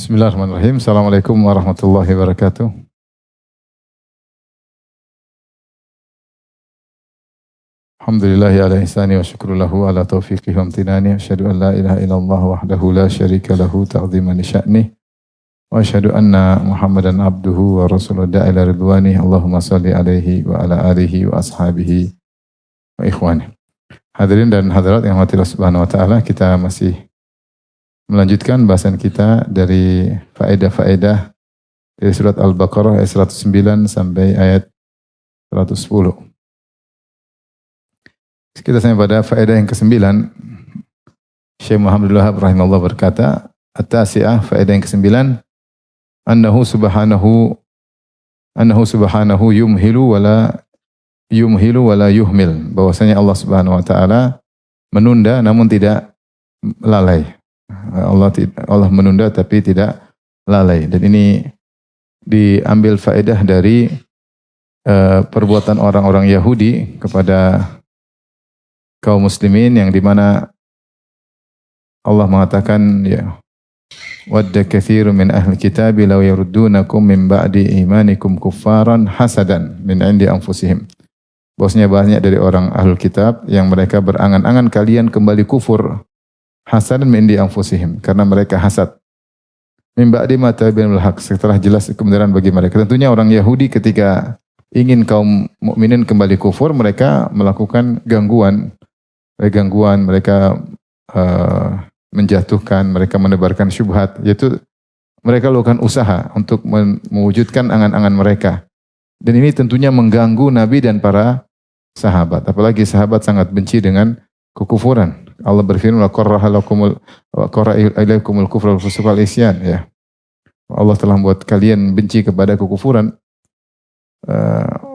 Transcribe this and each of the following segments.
Bismillahirrahmanirrahim. Assalamualaikum warahmatullahi wabarakatuh. Alhamdulillahi ala ihsani wa syukurulahu ala taufiqih wa amtinani. Asyhadu an la ilaha illallah wahdahu la syarika lahu ta'ziman li sya'nih. Wa asyhadu anna Muhammadan abduhu wa rasuluhu da'ila ridwani. Allahumma salli alaihi wa ala alihi wa ashabihi wa ikhwani. Hadirin dan hadirat yang dirahmati Allah Subhanahu wa taala, kita masih melanjutkan bahasan kita dari faedah-faedah dari surat Al-Baqarah ayat 109 sampai ayat 110. Kita sampai pada faedah yang ke-9. Syekh Muhammad Abdul Wahhab rahimahullah berkata, at-tasi'ah, faedah yang ke-9, annahu subhanahu yumhilu wala yuhmil. Bahwasanya Allah Subhanahu wa taala menunda namun tidak lalai. Allah menunda tapi tidak lalai. Dan ini diambil faedah dari perbuatan orang-orang Yahudi kepada kaum muslimin, yang dimana Allah mengatakan, ya, wadda katsirun min ahli kitabi law yaruddunakum min ba'di imanikum kuffaran hasadan min 'indi anfusihim. Bahwasanya banyak dari orang ahlul kitab yang mereka berangan-angan kalian kembali kufur, hasadan min 'indi anfusihim, karena mereka hasad. Min ba'di ma tabayyana al-haq, setelah jelas kebenaran bagi mereka. Tentunya orang Yahudi ketika ingin kaum mukminin kembali kufur, mereka melakukan gangguan, mereka menjatuhkan, mereka menebarkan syubhat, yaitu mereka lakukan usaha untuk mewujudkan angan-angan mereka. Dan ini tentunya mengganggu Nabi dan para sahabat. Apalagi sahabat sangat benci dengan kekufuran. Allah berfirman, wa qara'a ilaikumul kufra wal fusuqa wal isyan, ya. Allah telah membuat kalian benci kepada kekufuran.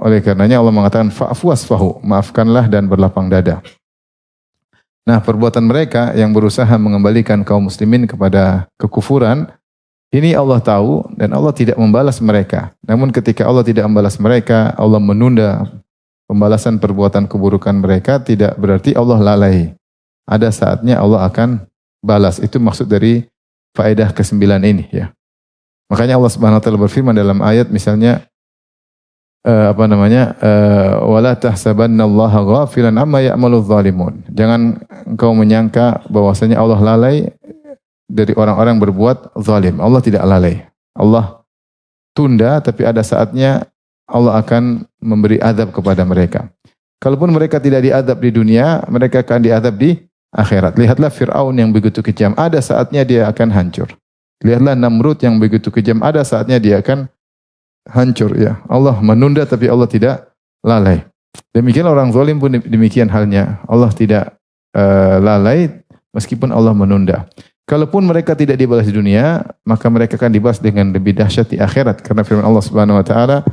Oleh karenanya Allah mengatakan fa'fu wasfahu, maafkanlah dan berlapang dada. Nah, perbuatan mereka yang berusaha mengembalikan kaum muslimin kepada kekufuran, ini Allah tahu dan Allah tidak membalas mereka. Namun ketika Allah tidak membalas mereka, Allah menunda pembalasan perbuatan keburukan mereka, tidak berarti Allah lalai. Ada saatnya Allah akan balas. Itu maksud dari faedah ke-9 ini, ya. Makanya Allah Subhanahu wa taala berfirman dalam ayat misalnya wala tahsabannallaha ghafilan amma ya'maludz zalimun. Jangan engkau menyangka bahwasanya Allah lalai dari orang-orang berbuat zalim. Allah tidak lalai. Allah tunda, tapi ada saatnya Allah akan memberi azab kepada mereka. Kalaupun mereka tidak diazab di dunia, mereka akan diazab di akhirat. Lihatlah Fir'aun yang begitu kejam, ada saatnya dia akan hancur. Lihatlah Namrud yang begitu kejam, ada saatnya dia akan hancur, ya. Allah menunda tapi Allah tidak lalai. Demikian orang zalim pun demikian halnya. Allah tidak lalai meskipun Allah menunda. Kalaupun mereka tidak dibalas di dunia, maka mereka akan dibalas dengan lebih dahsyat di akhirat. Karena firman Allah Subhanahu wa taala,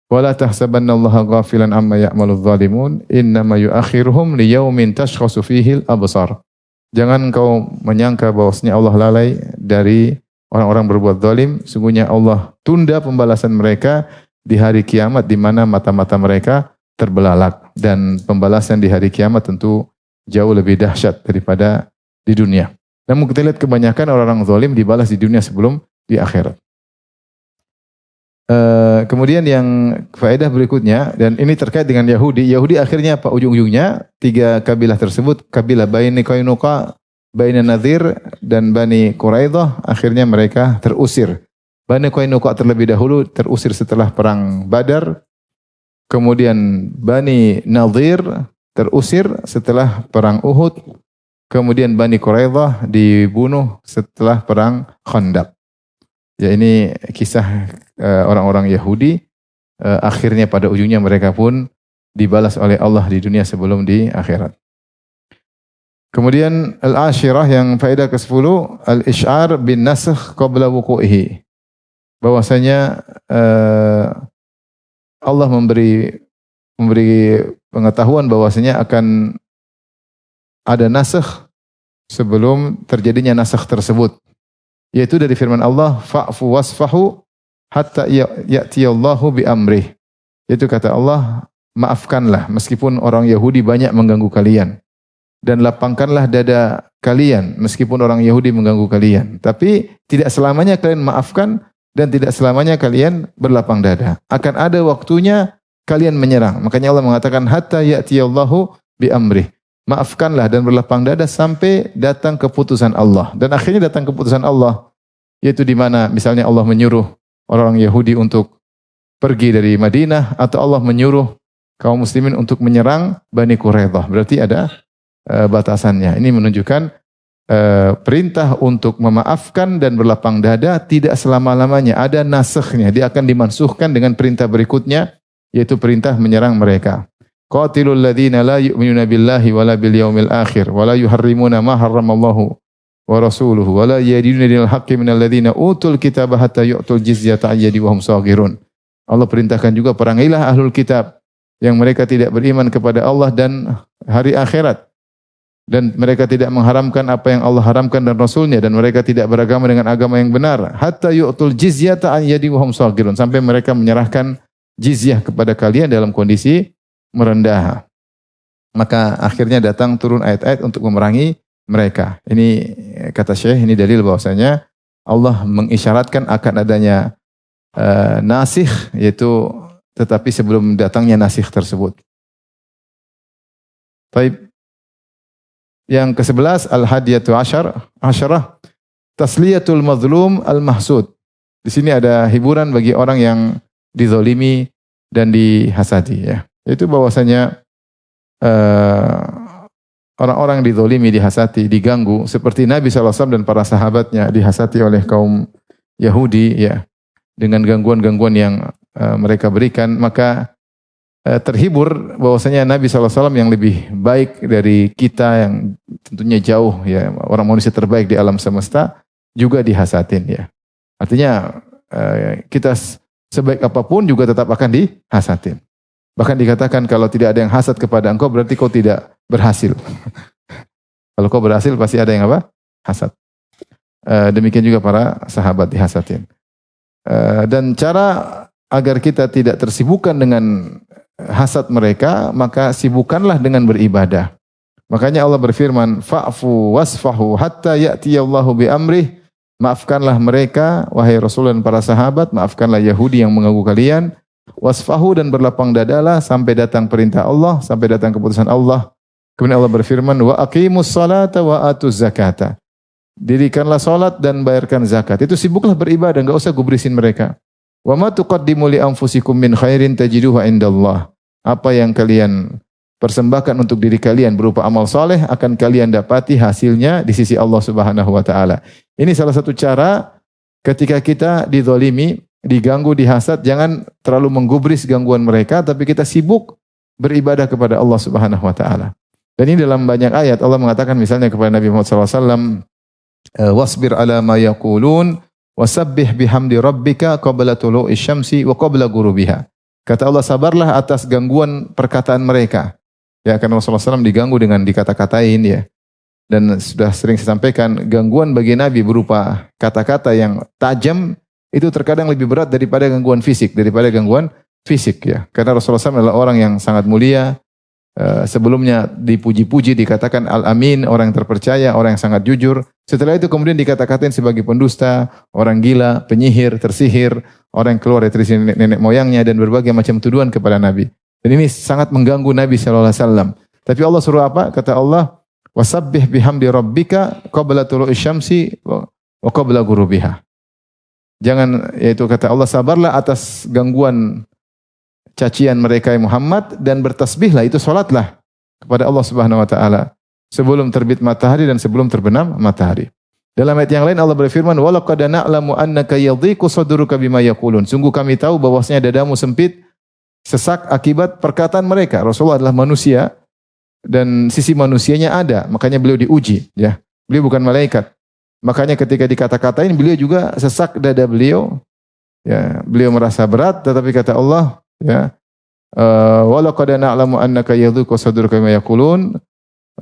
wala tahsabannallaha ghafilan amma ya'maludz zalimun innama yu'akhiruhum liyaumin tashkhasu fihi al-absar. Jangan engkau menyangka bahwasanya Allah lalai dari orang-orang berbuat zalim. Sungguhnya Allah tunda pembalasan mereka di hari kiamat, di mana mata-mata mereka terbelalak, dan pembalasan di hari kiamat tentu jauh lebih dahsyat daripada di dunia. Namun kita lihat kebanyakan orang-orang zalim dibalas di dunia sebelum di akhirat. Kemudian yang faedah berikutnya, dan ini terkait dengan Yahudi. Yahudi akhirnya apa ujung-ujungnya? 3 kabilah tersebut, kabilah Bani Qainuqa, Bani Nadir, dan Bani Quraidah, akhirnya mereka terusir. Bani Qainuqa terlebih dahulu terusir setelah perang Badar. Kemudian Bani Nadir terusir setelah perang Uhud. Kemudian Bani Quraidah dibunuh setelah perang Khandaq. Ya, ini kisah orang-orang Yahudi. Akhirnya pada ujungnya mereka pun dibalas oleh Allah di dunia sebelum di akhirat. Kemudian al-ashirah, yang faedah ke-10, al-isy'ar bin nasakh qabla wuqu'ihi. Bahwasanya Allah memberi pengetahuan bahwasanya akan ada nasakh sebelum terjadinya nasakh tersebut. Yaitu dari firman Allah, fa'fu wasfahu hatta ya'tiyallahu bi amrih. Itu kata Allah, maafkanlah meskipun orang Yahudi banyak mengganggu kalian. dan lapangkanlah dada kalian meskipun orang Yahudi mengganggu kalian. Tapi tidak selamanya kalian maafkan dan tidak selamanya kalian berlapang dada. Akan ada waktunya kalian menyerang. Makanya Allah mengatakan hatta ya'tiyallahu bi amrih. Maafkanlah dan berlapang dada sampai datang keputusan Allah. Dan akhirnya datang keputusan Allah, yaitu di mana misalnya Allah menyuruh orang Yahudi untuk pergi dari Madinah, atau Allah menyuruh kaum muslimin untuk menyerang Bani Quraidah. Berarti ada batasannya. Ini menunjukkan perintah untuk memaafkan dan berlapang dada tidak selama-lamanya. Ada nasakhnya. Dia akan dimansuhkan dengan perintah berikutnya, yaitu perintah menyerang mereka. Qatilul ladzina la yu'minuna billahi wala bil yaumil akhir wala yuharrimuna ma harramallahu wa rasuluhu wala yadinuna dinal haqqi minal ladzina utul kitaba hatta yu'tul jizyata ayyadi wa hum saghirun. Allah perintahkan juga perangilah ahlul kitab yang mereka tidak beriman kepada Allah dan hari akhirat, dan mereka tidak mengharamkan apa yang Allah haramkan dan Rasulnya, dan mereka tidak beragama dengan agama yang benar. Hatta yu'tul jizyata ayyadi wa hum saghirun, sampai mereka menyerahkan jizyah kepada kalian dalam kondisi merendah. Maka akhirnya datang turun ayat-ayat untuk memerangi mereka. Ini kata Syekh, ini dalil bahwasanya Allah mengisyaratkan akan adanya nasikh, yaitu tetapi sebelum datangnya nasikh tersebut. Baik. Yang ke-11 al-hadiyatu asyarah tasliyatul mazlum al-mahsud. Di sini ada hiburan bagi orang yang dizalimi dan dihasadi, ya. Itu bahwasanya orang-orang dizalimi, dihasati, diganggu seperti Nabi SAW dan para sahabatnya dihasati oleh kaum Yahudi, ya, dengan gangguan-gangguan yang mereka berikan, maka terhibur bahwasanya Nabi SAW yang lebih baik dari kita, yang tentunya jauh, ya, orang manusia terbaik di alam semesta juga dihasatin, ya. Artinya kita sebaik apapun juga tetap akan dihasatin. Bahkan dikatakan kalau tidak ada yang hasad kepada engkau berarti kau tidak berhasil. Kalau kau berhasil pasti ada yang apa? Hasad. Demikian juga para sahabat dihasatin. Dan cara agar kita tidak tersibukkan dengan hasad mereka, maka sibukkanlah dengan beribadah. Makanya Allah berfirman, fa'fu wasfahu hatta ya'tiyallahu bi amrih. Maafkanlah mereka, wahai Rasul dan para sahabat, maafkanlah Yahudi yang mengganggu kalian. Wasfahu, dan berlapang dadalah sampai datang perintah Allah, sampai datang keputusan Allah. Kemudian Allah berfirman, wa aqimus salata wa atuz zakata. Dirikanlah salat dan bayarkan zakat. Itu sibuklah beribadah, enggak usah gubrisin mereka. Wa ma tuqaddimu li anfusikum min khairin tajiduhu indallah. Apa yang kalian persembahkan untuk diri kalian berupa amal saleh akan kalian dapati hasilnya di sisi Allah Subhanahu wa taala. Ini salah satu cara ketika kita dizalimi, diganggu, dihasad, jangan terlalu menggubris gangguan mereka, tapi kita sibuk beribadah kepada Allah Subhanahu wa taala. Dan ini dalam banyak ayat Allah mengatakan misalnya kepada Nabi Muhammad SAW, wasbir ala ma yaqulun wasabbih bihamdi rabbika qabla tulu'i syamsi wa qabla ghurubiha. Kata Allah, sabarlah atas gangguan perkataan mereka. Ya, karena Rasulullah SAW diganggu dengan dikata-katain, ya. Dan sudah sering saya sampaikan, gangguan bagi Nabi berupa kata-kata yang tajam itu terkadang lebih berat daripada gangguan fisik, ya. Karena Rasulullah SAW adalah orang yang sangat mulia. Sebelumnya dipuji-puji, dikatakan Al-Amin, orang yang terpercaya, orang yang sangat jujur. Setelah itu kemudian dikata-katain sebagai pendusta, orang gila, penyihir, tersihir, orang yang keluar dari tradisi nenek moyangnya, dan berbagai macam tuduhan kepada Nabi. Dan ini sangat mengganggu Nabi SAW. Tapi Allah suruh apa? Kata Allah, wasabbih bihamdi rabbika qabla tulu'i syamsi wa qabla ghurubiha. Jangan, yaitu kata Allah, sabarlah atas gangguan cacian mereka ya Muhammad, dan bertasbihlah, itu salatlah kepada Allah Subhanahu wa taala sebelum terbit matahari dan sebelum terbenam matahari. Dalam ayat yang lain Allah berfirman, wa laqad na'lamu annaka yadhiqu sadruka bima yaqulun. Sungguh kami tahu bahwasanya dadamu sempit, sesak akibat perkataan mereka. Rasulullah adalah manusia dan sisi manusianya ada, makanya beliau diuji, ya. Beliau bukan malaikat. Makanya ketika dikata-katain beliau juga sesak dada beliau. Ya, beliau merasa berat, tetapi kata Allah, ya, wa laqad na'lamu annaka yadhiqu sadruka bima yaqulun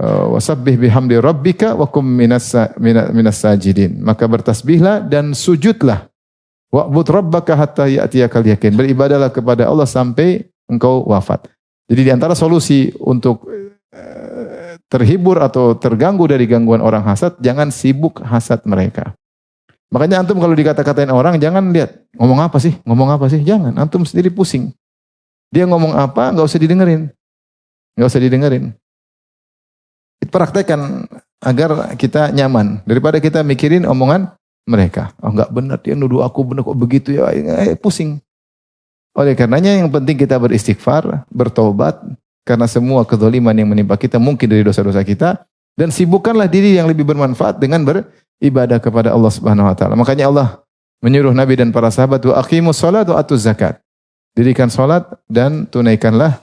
wasabbih bihamdi rabbika wa kum minas sajidin. Maka bertasbihlah dan sujudlah. Wa'bud rabbaka hatta ya'tiyakal yaqin. Beribadahlah kepada Allah sampai engkau wafat. Jadi di antara solusi untuk terhibur atau terganggu dari gangguan orang hasad, jangan sibuk hasad mereka. Makanya antum kalau dikata-katain orang, jangan lihat, ngomong apa sih? Jangan, antum sendiri pusing. Dia ngomong apa, nggak usah didengerin. Nggak usah didengerin. Praktekkan agar kita nyaman. Daripada kita mikirin omongan mereka. Oh nggak benar, dia nuduh aku benar kok begitu ya. Pusing. Oleh karenanya yang penting kita beristighfar, bertobat. Karena semua kezaliman yang menimpa kita mungkin dari dosa-dosa kita. Dan sibukkanlah diri yang lebih bermanfaat dengan beribadah kepada Allah Subhanahu Wa Taala. Makanya Allah menyuruh Nabi dan para sahabat, wa aqimus shalat wa atuz zakat. Dirikan salat dan tunaikanlah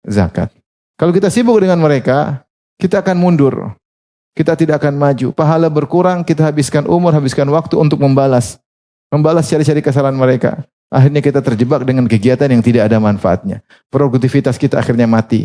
zakat. Kalau kita sibuk dengan mereka, kita akan mundur. Kita tidak akan maju. Pahala berkurang, kita habiskan umur, habiskan waktu untuk membalas. Membalas cari-cari kesalahan mereka. Akhirnya kita terjebak dengan kegiatan yang tidak ada manfaatnya. Produktivitas kita akhirnya mati.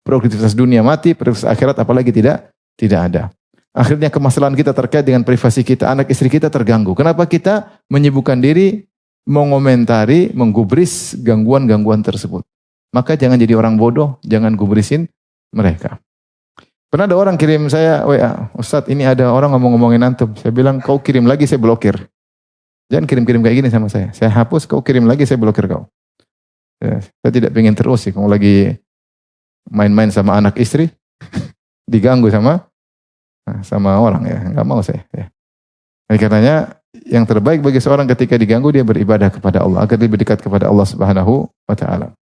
Produktivitas dunia mati, produktivitas akhirat apalagi tidak ada. Akhirnya kemaslahan kita terkait dengan privasi kita, anak istri kita terganggu. Kenapa kita menyibukkan diri, mengomentari, menggubris gangguan-gangguan tersebut? Maka jangan jadi orang bodoh, jangan gubrisin mereka. Pernah ada orang kirim saya WA, Ustadz ini ada orang ngomong-ngomongin antum. Saya bilang kau kirim lagi saya blokir. Jangan kirim-kirim kayak gini sama saya. Saya hapus, kau kirim lagi saya blokir kau. Ya, saya tidak ingin terus sih, kalau lagi main-main sama anak istri, diganggu sama orang ya, nggak mau saya. Ya. Oleh karenanya yang terbaik bagi seorang ketika diganggu dia beribadah kepada Allah agar lebih dekat kepada Allah Subhanahu wa taala.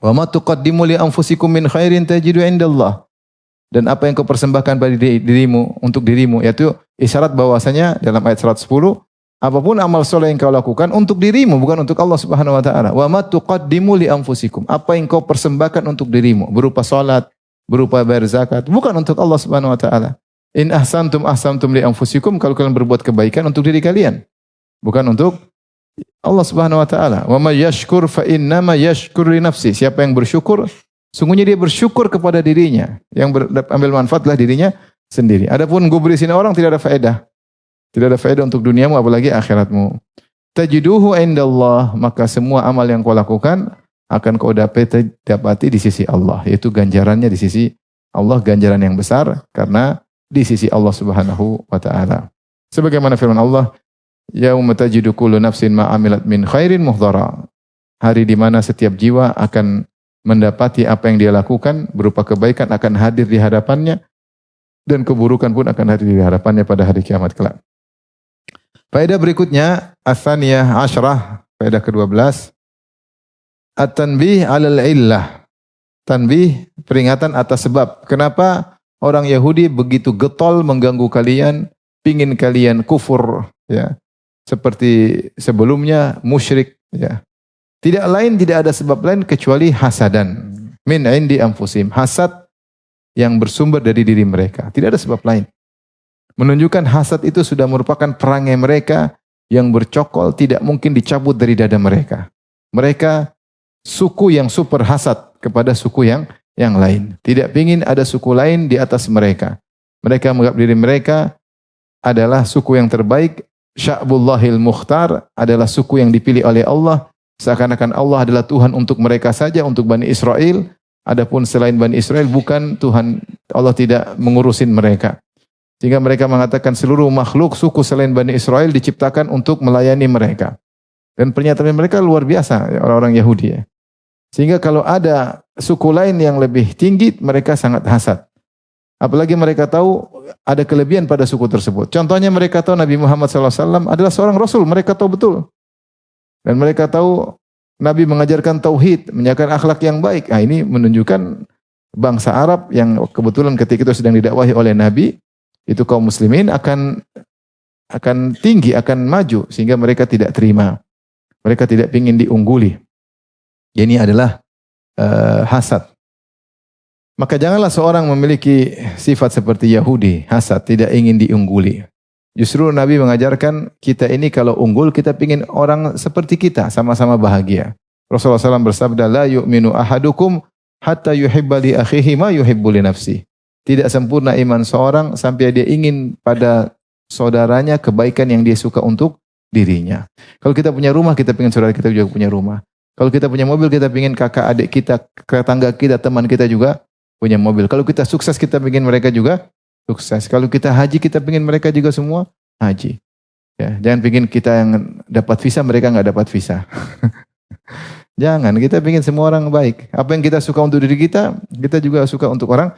Wa ma tuqaddimu li anfusikum min khairin tajidu indallah. Dan apa yang kau persembahkan pada dirimu untuk dirimu yaitu isyarat bahwasanya dalam ayat 110 apapun amal soleh yang kau lakukan untuk dirimu bukan untuk Allah Subhanahu wa taala. Wa ma tuqaddimu li anfusikum. Apa yang kau persembahkan untuk dirimu berupa salat, berupa bayar zakat bukan untuk Allah Subhanahu wa taala. In ahsantum li anfusikum, kalau kalian berbuat kebaikan untuk diri kalian, bukan untuk Allah Subhanahu wa taala. Wa may yashkur fa innama yashkur li nafsi. Siapa yang bersyukur, sungguhnya dia bersyukur kepada dirinya. Yang ambil manfaatlah dirinya sendiri. Adapun gubrisin orang tidak ada faedah. Tidak ada faedah untuk duniamu apalagi akhiratmu. Tajiduhu indallah, maka semua amal yang kau lakukan akan kau dapati di sisi Allah, yaitu ganjarannya di sisi Allah, ganjaran yang besar karena di sisi Allah Subhanahu wa taala. Sebagaimana firman Allah, yauma tajidu kullu nafsin ma amilat min khairin muhdara. Hari di mana setiap jiwa akan mendapati apa yang dia lakukan berupa kebaikan akan hadir di hadapannya dan keburukan pun akan hadir di hadapannya pada hari kiamat kelak. Faedah berikutnya, ats-tsaniyah asyrah, faedah ke-12. At-tanbih 'alal illah. Tanbih, peringatan atas sebab. Kenapa orang Yahudi begitu getol mengganggu kalian, pingin kalian kufur, ya, seperti sebelumnya musyrik, ya. Tidak ada sebab lain kecuali hasadan min indi anfusim, hasad yang bersumber dari diri mereka. Tidak ada sebab lain. Menunjukkan hasad itu sudah merupakan perangai mereka yang bercokol, tidak mungkin dicabut dari dada mereka. Mereka suku yang super hasad kepada suku yang lain. Tidak ingin ada suku lain di atas mereka. Mereka menganggap diri mereka adalah suku yang terbaik. Sya'bullahil Mukhtar adalah suku yang dipilih oleh Allah. Seakan-akan Allah adalah Tuhan untuk mereka saja, untuk Bani Israel. Adapun selain Bani Israel bukan Tuhan. Allah tidak mengurusin mereka. Sehingga mereka mengatakan seluruh makhluk suku selain Bani Israel diciptakan untuk melayani mereka. Dan pernyataan mereka luar biasa, orang-orang Yahudi, ya. Sehingga kalau ada suku lain yang lebih tinggi, mereka sangat hasad. Apalagi mereka tahu ada kelebihan pada suku tersebut. Contohnya mereka tahu Nabi Muhammad SAW adalah seorang Rasul. Mereka tahu betul. Dan mereka tahu Nabi mengajarkan tauhid, mengajarkan akhlak yang baik. Nah, ini menunjukkan bangsa Arab yang kebetulan ketika itu sedang didakwahi oleh Nabi, itu kaum muslimin akan tinggi, akan maju. Sehingga mereka tidak terima. Mereka tidak ingin diungguli. Ini adalah hasad. Maka janganlah seorang memiliki sifat seperti Yahudi, hasad, tidak ingin diungguli. Justru Nabi mengajarkan kita ini kalau unggul, kita ingin orang seperti kita, sama-sama bahagia. Rasulullah SAW bersabda, la yu'minu ahadukum hatta yuhibba li akhihi ma yuhibbu li nafsi. Tidak sempurna iman seorang sampai dia ingin pada saudaranya kebaikan yang dia suka untuk dirinya. Kalau kita punya rumah, kita ingin saudara kita juga punya rumah. Kalau kita punya mobil, kita ingin kakak adik kita, tetangga kita, teman kita juga punya mobil. Kalau kita sukses, kita ingin mereka juga sukses. Kalau kita haji, kita ingin mereka juga semua haji. Ya, jangan ingin kita yang dapat visa, mereka nggak dapat visa. Jangan, kita ingin semua orang baik. Apa yang kita suka untuk diri kita, kita juga suka untuk orang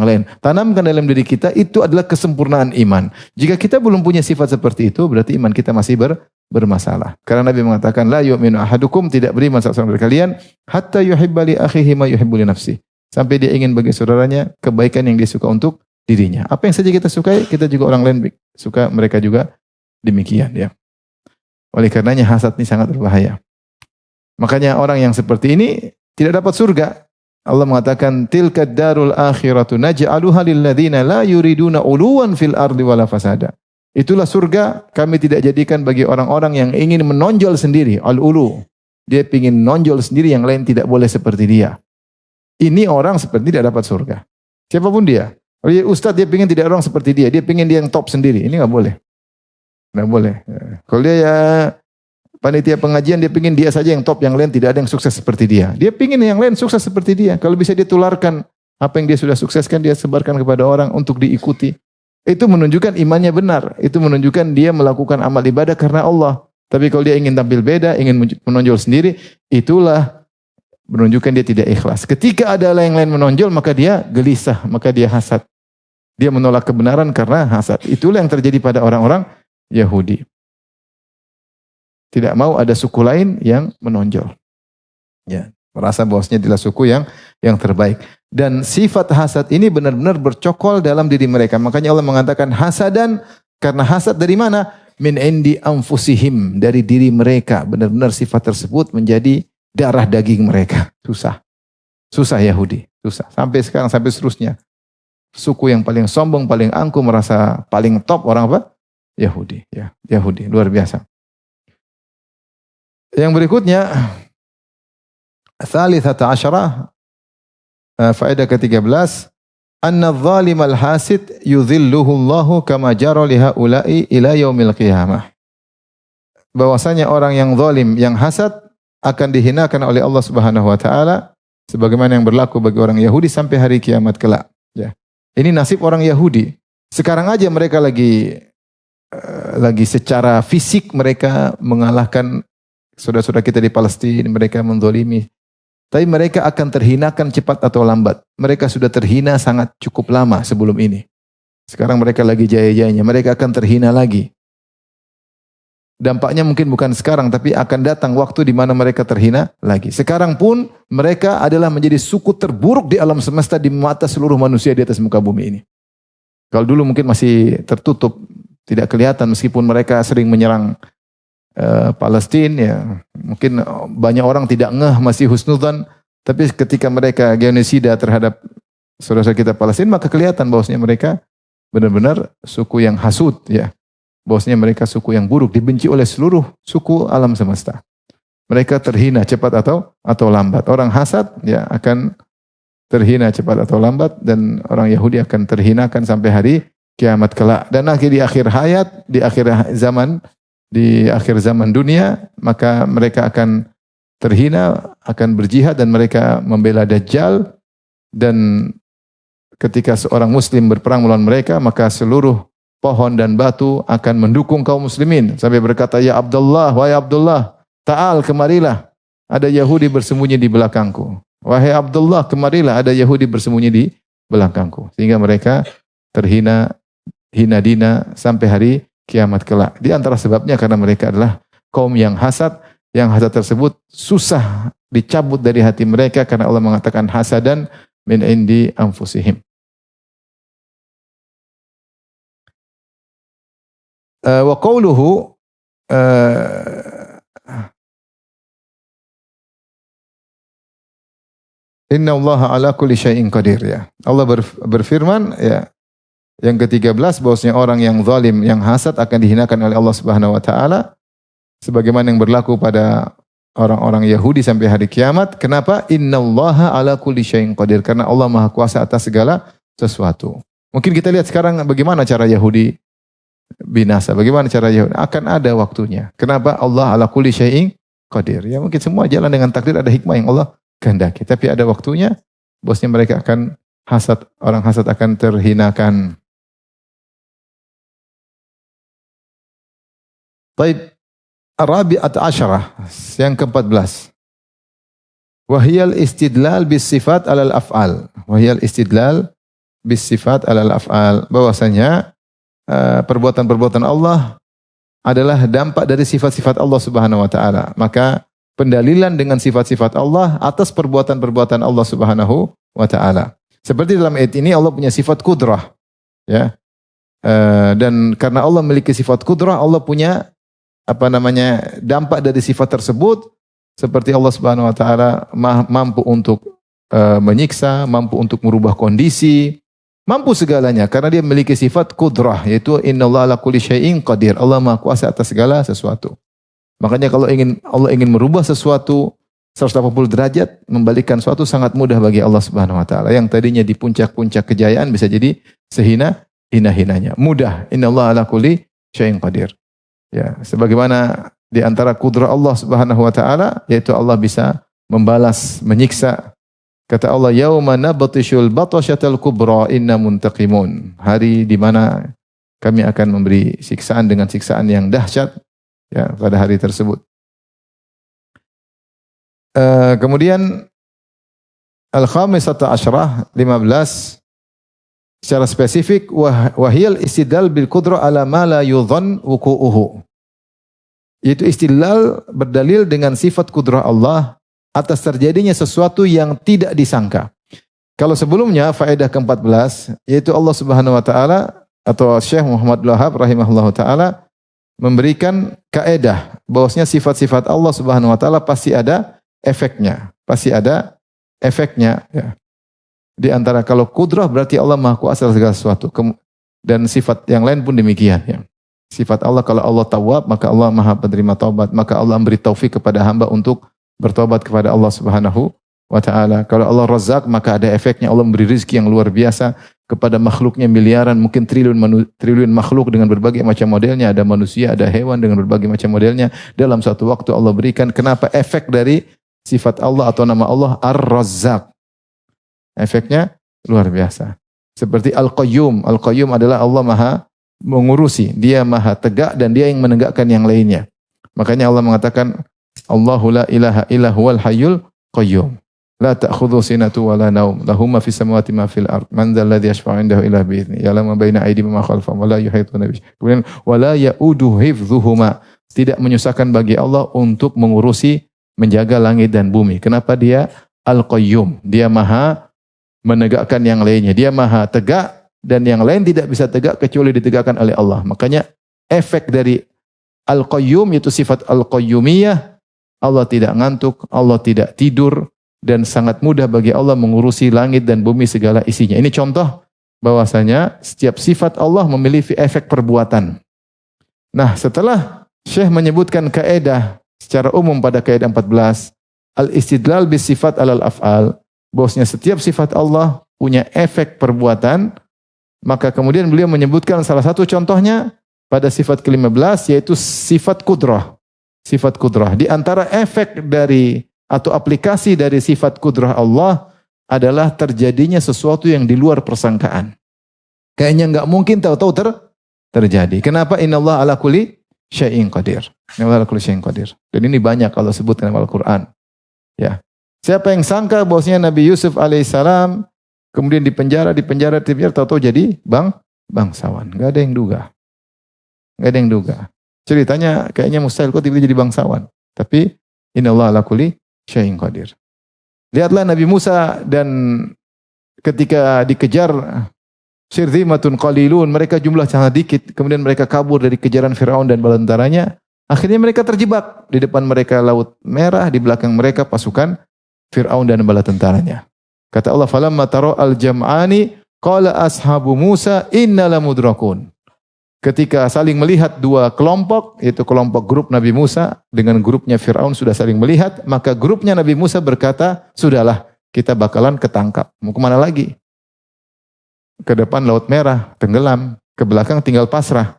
lain. Tanamkan dalam diri kita, itu adalah kesempurnaan iman. Jika kita belum punya sifat seperti itu, berarti iman kita masih bermasalah. Karena Nabi mengatakan, la yu'minu ahadukum, tidak beriman seorang dari kalian, hatta yuhibba li akhihi ma yuhibbu li nafsi. Sampai dia ingin bagi saudaranya kebaikan yang dia suka untuk dirinya. Apa yang saja kita sukai, kita juga orang lain suka, mereka juga demikian, ya. Oleh karenanya hasad ini sangat berbahaya. Makanya orang yang seperti ini tidak dapat surga. Allah mengatakan, tilka darul akhiratu naj'aluha lil ladzina la yuriduna uluwan fil ardi wala fasada. Itulah surga, kami tidak jadikan bagi orang-orang yang ingin menonjol sendiri, al-ulu. Dia ingin menonjol sendiri, yang lain tidak boleh seperti dia. Ini orang seperti tidak dapat surga. Siapapun dia. Kalau dia ustaz, dia ingin tidak orang seperti dia. Dia ingin dia yang top sendiri. Ini enggak boleh. Enggak boleh. Kalau dia ya panitia pengajian, dia ingin dia saja yang top, yang lain tidak ada yang sukses seperti dia. Dia ingin yang lain sukses seperti dia. Kalau bisa dia tularkan apa yang dia sudah sukseskan, dia sebarkan kepada orang untuk diikuti. Itu menunjukkan imannya benar. Itu menunjukkan dia melakukan amal ibadah karena Allah. Tapi kalau dia ingin tampil beda, ingin menonjol sendiri, itulah menunjukkan dia tidak ikhlas. Ketika ada yang lain menonjol, maka dia gelisah, maka dia hasad. Dia menolak kebenaran karena hasad. Itulah yang terjadi pada orang-orang Yahudi. Tidak mau ada suku lain yang menonjol. Ya, merasa bahwasanya adalah suku yang terbaik. Dan sifat hasad ini benar-benar bercokol dalam diri mereka. Makanya Allah mengatakan hasadan, karena hasad dari mana? Min indi anfusihim, dari diri mereka. Benar-benar sifat tersebut menjadi darah daging mereka. Susah. Susah Yahudi. Susah. Sampai sekarang, sampai seterusnya. Suku yang paling sombong, paling angkuh, merasa paling top orang apa? Yahudi. Ya, Yahudi. Luar biasa. Yang berikutnya, Tsalitsata asyarah, faedah ke-13, anna adh-dhalim al-hasid yudhilluhu Allahu kama jara li haula'i ila yaumil qiyamah. Bahwasanya orang yang zalim, yang hasad akan dihinakan oleh Allah Subhanahu wa taala sebagaimana yang berlaku bagi orang Yahudi sampai hari kiamat kelak, ya. Ini nasib orang Yahudi. Sekarang aja mereka lagi secara fisik mereka mengalahkan saudara-saudara kita di Palestina, mereka menzalimi. Tapi mereka akan terhinakan cepat atau lambat. Mereka sudah terhina sangat cukup lama sebelum ini. Sekarang mereka lagi jaya-jayanya, mereka akan terhina lagi. Dampaknya mungkin bukan sekarang, tapi akan datang waktu di mana mereka terhina lagi. Sekarang pun mereka adalah menjadi suku terburuk di alam semesta di mata seluruh manusia di atas muka bumi ini. Kalau dulu mungkin masih tertutup, tidak kelihatan meskipun mereka sering menyerang Palestina, ya, mungkin banyak orang tidak ngeh, masih husnudzan, tapi ketika mereka genosida terhadap saudara kita Palestina, maka kelihatan bahwasanya mereka benar-benar suku yang hasud, ya. Bahwasanya mereka suku yang buruk, dibenci oleh seluruh suku alam semesta. Mereka terhina cepat atau lambat. Orang hasad ya akan terhina cepat atau lambat, dan orang Yahudi akan terhinakan sampai hari kiamat kelak. Dan di akhir hayat, di akhir zaman dunia, maka mereka akan terhina, akan berjihad, dan mereka membela Dajjal. Dan ketika seorang muslim berperang melawan mereka, maka seluruh pohon dan batu akan mendukung kaum muslimin. Sampai berkata, ya Abdullah, wahai Abdullah, ta'al, kemarilah. Ada Yahudi bersembunyi di belakangku. Wahai Abdullah, kemarilah, ada Yahudi bersembunyi di belakangku. Sehingga mereka terhina, hina dina sampai hari kiamat kelak. Di antara sebabnya karena mereka adalah kaum yang hasad tersebut susah dicabut dari hati mereka karena Allah mengatakan hasadan min indi anfusihim. Wa qawluhu inna allaha ala kulli syai'in qadir, ya. Allah berfirman, ya, yang ke-13, bahwasanya orang yang zalim, yang hasad akan dihinakan oleh Allah Subhanahu wa taala sebagaimana yang berlaku pada orang-orang Yahudi sampai hari kiamat. Kenapa? Innallaha ala kulli syai'in qadir, karena Allah Maha Kuasa atas segala sesuatu. Mungkin kita lihat sekarang bagaimana cara Yahudi binasa, bagaimana cara Yahudi, akan ada waktunya. Kenapa? Allah ala kulli syai'in qadir. Ya, mungkin semua jalan dengan takdir, ada hikmah yang Allah kehendaki, tapi ada waktunya, bosnya mereka akan hasad, orang hasad akan terhinakan. Baik, Ar-Rabi'at Asyarah, yang ke-14. Wahiyal istidlal bis sifat alal af'al. Wahiyal istidlal bis sifat alal af'al. Bahwasanya perbuatan-perbuatan Allah adalah dampak dari sifat-sifat Allah Subhanahu wa taala. Maka pendalilan dengan sifat-sifat Allah atas perbuatan-perbuatan Allah Subhanahu wa taala. Seperti dalam ayat ini Allah punya sifat kudrah, ya. Dan karena Allah memiliki sifat kudrah, Allah punya dampak dari sifat tersebut, seperti Allah Subhanahu wa taala mampu untuk menyiksa, mampu untuk merubah kondisi, mampu segalanya karena dia memiliki sifat kudrah, yaitu innallaha ala kulli syai'in qadir. Allah Maha kuasa atas segala sesuatu. Makanya kalau Allah ingin merubah sesuatu 180 derajat, membalikkan suatu sangat mudah bagi Allah Subhanahu wa taala. Yang tadinya di puncak-puncak kejayaan bisa jadi sehina-hinanya. Mudah. Innallaha ala kulli syai'in qadir. Ya, sebagaimana di antara kudrah Allah Subhanahu wa taala yaitu Allah bisa membalas, menyiksa. Kata Allah, yauma nabtishul batasyatal kubra inna muntaqimun. Hari di mana kami akan memberi siksaan dengan siksaan yang dahsyat, ya, pada hari tersebut. Kemudian al-khamisata asyarah 15 secara spesifik wahiyal istidlal bil qudrah ala ma la yudhan wuqu'uhu. Yaitu istidlal berdalil dengan sifat kudrah Allah atas terjadinya sesuatu yang tidak disangka. Kalau sebelumnya faedah ke-14 yaitu Allah Subhanahu wa taala atau Syekh Muhammad Wahab rahimahullahu taala memberikan kaedah bahwasanya sifat-sifat Allah Subhanahu wa taala pasti ada efeknya, ya. Di antara kalau kudrah berarti Allah Maha Kuasa segala sesuatu. Dan sifat yang lain pun demikian, ya. Sifat Allah, kalau Allah tawwab maka Allah Maha penerima taubat, maka Allah memberi taufik kepada hamba untuk bertobat kepada Allah Subhanahu wa taala. Kalau Allah Razzaq maka ada efeknya, Allah memberi rezeki yang luar biasa kepada makhluknya miliaran, mungkin triliun makhluk dengan berbagai macam modelnya, ada manusia, ada hewan dengan berbagai macam modelnya. Dalam satu waktu Allah berikan. Kenapa? Efek dari sifat Allah atau nama Allah Ar-Razzaq. Efeknya luar biasa. Seperti Al-Qayyum. Al-Qayyum adalah Allah Maha mengurusi. Dia Maha tegak dan dia yang menegakkan yang lainnya. Makanya Allah mengatakan, Allahu la ilaha illa huwal hayyul qayyum. La ta'khudhu sinatu wa la naum. Lahu ma fis samawati ma fil ard. Man dzal ladzi yashfa'u 'indahu illa bi idzni. Ya'lamu ma baina aydihim wa ma khalfahum wa la yuhituna bihi. Kemudian wa la ya'udu hifdhuhuma. Tidak menyusahkan bagi Allah untuk mengurusi, menjaga langit dan bumi. Kenapa? Dia Al-Qayyum. Dia Maha menegakkan yang lainnya. Dia Maha tegak dan yang lain tidak bisa tegak kecuali ditegakkan oleh Allah. Makanya efek dari Al-Qayyum yaitu sifat Al-Qayyumiyah, Allah tidak ngantuk, Allah tidak tidur, dan sangat mudah bagi Allah mengurusi langit dan bumi segala isinya. Ini contoh bahwasanya setiap sifat Allah memiliki efek perbuatan. Nah, setelah Syekh menyebutkan kaedah secara umum pada kaedah 14, al-istidlal bis sifat alal af'al, bahwasanya setiap sifat Allah punya efek perbuatan, maka kemudian beliau menyebutkan salah satu contohnya pada sifat ke-15 yaitu sifat kudrah. Sifat kudrah. Di antara efek dari atau aplikasi dari sifat kudrah Allah adalah terjadinya sesuatu yang di luar persangkaan. Kayaknya enggak mungkin, tahu-tahu terjadi. Kenapa? Innallaha ala kulli syai'in qadir. Innallaha ala kulli syai'in qadir. Dan ini banyak kalau sebut dalam Al-Qur'an. Ya. Siapa yang sangka bahwasanya Nabi Yusuf alaihissalam kemudian dipenjara, tahu-tahu jadi bangsawan. Enggak ada yang duga. Enggak ada yang duga. Ceritanya kayaknya mustahil kok tiba-tiba jadi bangsawan. Tapi innallaha ala kulli syai'in qadir. Lihatlah Nabi Musa dan ketika dikejar syirzimatun qalilun, mereka jumlah sangat dikit, kemudian mereka kabur dari kejaran Firaun dan bala tentaranya. Akhirnya mereka terjebak. Di depan mereka Laut Merah, di belakang mereka pasukan Fir'aun dan bala tentaranya. Kata Allah, falamma tara al-jam'ani qala ashabu Musa inna lamudrakun. Ketika saling melihat dua kelompok, yaitu kelompok grup Nabi Musa dengan grupnya Fir'aun sudah saling melihat, maka grupnya Nabi Musa berkata, sudahlah, kita bakalan ketangkap. Mau kemana lagi? Ke depan Laut Merah, tenggelam. Ke belakang tinggal pasrah.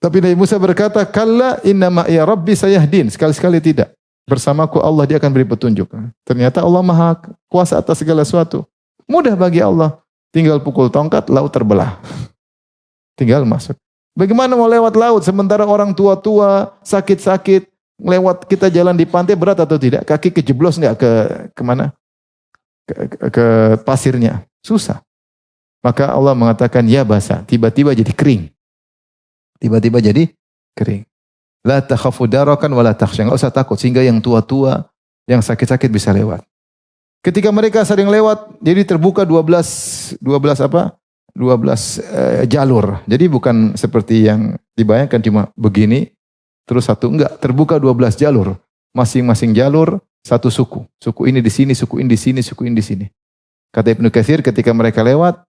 Tapi Nabi Musa berkata, kalla inna ma'iya rabbi sayahdin. Sekali-sekali tidak. Bersamaku Allah, dia akan beri petunjuk. Ternyata Allah Maha Kuasa atas segala sesuatu. Mudah bagi Allah. Tinggal pukul tongkat, laut terbelah. Tinggal masuk. Bagaimana mau lewat laut sementara orang tua-tua, sakit-sakit, lewat kita jalan di pantai berat atau tidak? Kaki kejeblos enggak ke mana? Ke pasirnya. Susah. Maka Allah mengatakan ya basah, tiba-tiba jadi kering. Tiba-tiba jadi kering. La takhafu darakan wa la takhsha. Enggak usah takut sehingga yang tua-tua, yang sakit-sakit bisa lewat. Ketika mereka sering lewat, jadi terbuka 12 jalur. Jadi bukan seperti yang dibayangkan cuma begini terus satu, enggak, terbuka 12 jalur. Masing-masing jalur satu suku. Suku ini di sini, suku ini di sini, suku ini di sini. Kata Ibnu Katsir ketika mereka lewat,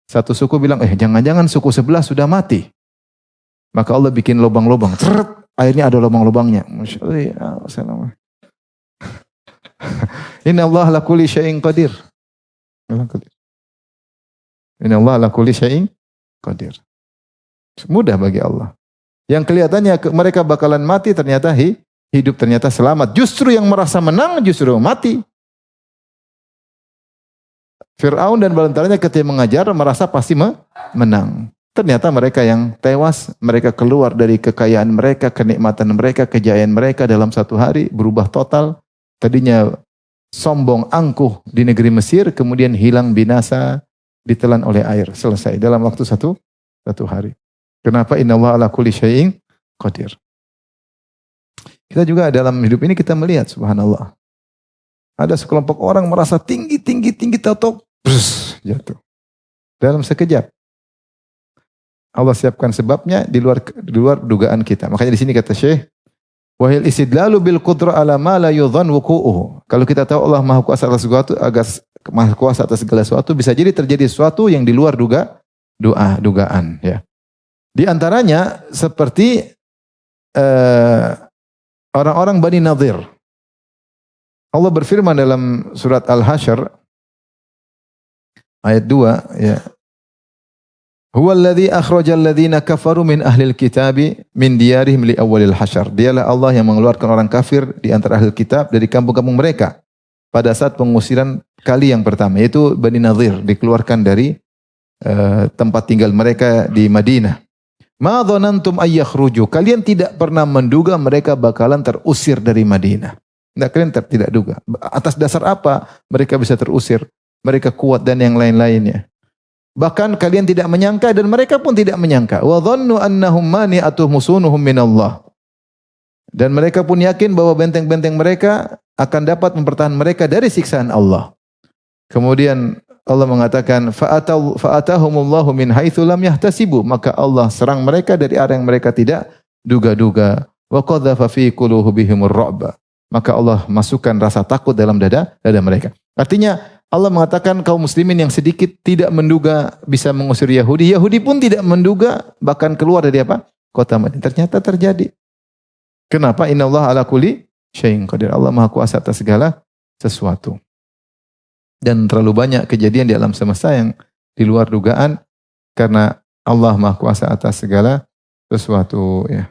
satu suku bilang, jangan-jangan suku sebelah sudah mati. Maka Allah bikin lubang-lubang. Akhirnya ada lubang-lubangnya. Masya Allah. Inna Allah ala kulli syai'in qadir. Inna Allah ala kulli syai'in qadir. Mudah bagi Allah. Yang kelihatannya mereka bakalan mati, ternyata hidup, ternyata selamat. Justru yang merasa menang justru mati. Fir'aun dan balantaranya ketika mengajar merasa pasti menang. Ternyata mereka yang tewas, mereka keluar dari kekayaan mereka, kenikmatan mereka, kejayaan mereka dalam satu hari berubah total. Tadinya sombong, angkuh di negeri Mesir, kemudian hilang binasa, ditelan oleh air. Selesai dalam waktu satu hari. Kenapa? Inna Allah ala kulli syai'in qadir. Kita juga dalam hidup ini kita melihat, subhanallah. Ada sekelompok orang merasa tinggi, tahu-tahu jatuh. Dalam sekejap. Allah siapkan sebabnya di luar dugaan kita. Makanya di sini kata Syekh, wahil istidlalu bil qudrah ala ma la yudhan wuqu'uhu. Kalau kita tahu Allah Maha Kuasa atas segala sesuatu, bisa jadi terjadi sesuatu yang di luar dugaan, ya. Di antaranya seperti orang-orang Bani Nadir. Allah berfirman dalam surat Al-Hasyr ayat 2, ya. Huwallazi akhrajal ladzina kafaru min ahlil kitabi min diyarihim li awwalil hasyr. Dialah Allah yang mengeluarkan orang kafir di antara ahli kitab dari kampung-kampung mereka pada saat pengusiran kali yang pertama, yaitu Bani Nadir, dikeluarkan dari tempat tinggal mereka di Madinah. Ma dhanantum ayyakhruju. Kalian tidak pernah menduga mereka bakalan terusir dari Madinah. Kalian tidak duga. Atas dasar apa mereka bisa terusir? Mereka kuat dan yang lain-lainnya. Bahkan kalian tidak menyangka dan mereka pun tidak menyangka. Wa dhannu annahum mani'atuhum musunuhum minallah. Dan mereka pun yakin bahwa benteng-benteng mereka akan dapat mempertahankan mereka dari siksaan Allah. Kemudian Allah mengatakan fa'atahumullahu min haitsu lam yahtasibu, maka Allah serang mereka dari arah yang mereka tidak duga-duga. Wa qadhafa fi qulubihimur ru'ba. Maka Allah masukkan rasa takut dalam dada mereka. Artinya Allah mengatakan kaum muslimin yang sedikit tidak menduga bisa mengusir Yahudi. Yahudi pun tidak menduga bahkan keluar dari apa? Kota Madinah. Ternyata terjadi. Kenapa? Inna Allah ala kulli syai'in qadir. Allah Maha Kuasa atas segala sesuatu. Dan terlalu banyak kejadian di alam semesta yang di luar dugaan karena Allah Maha Kuasa atas segala sesuatu, ya.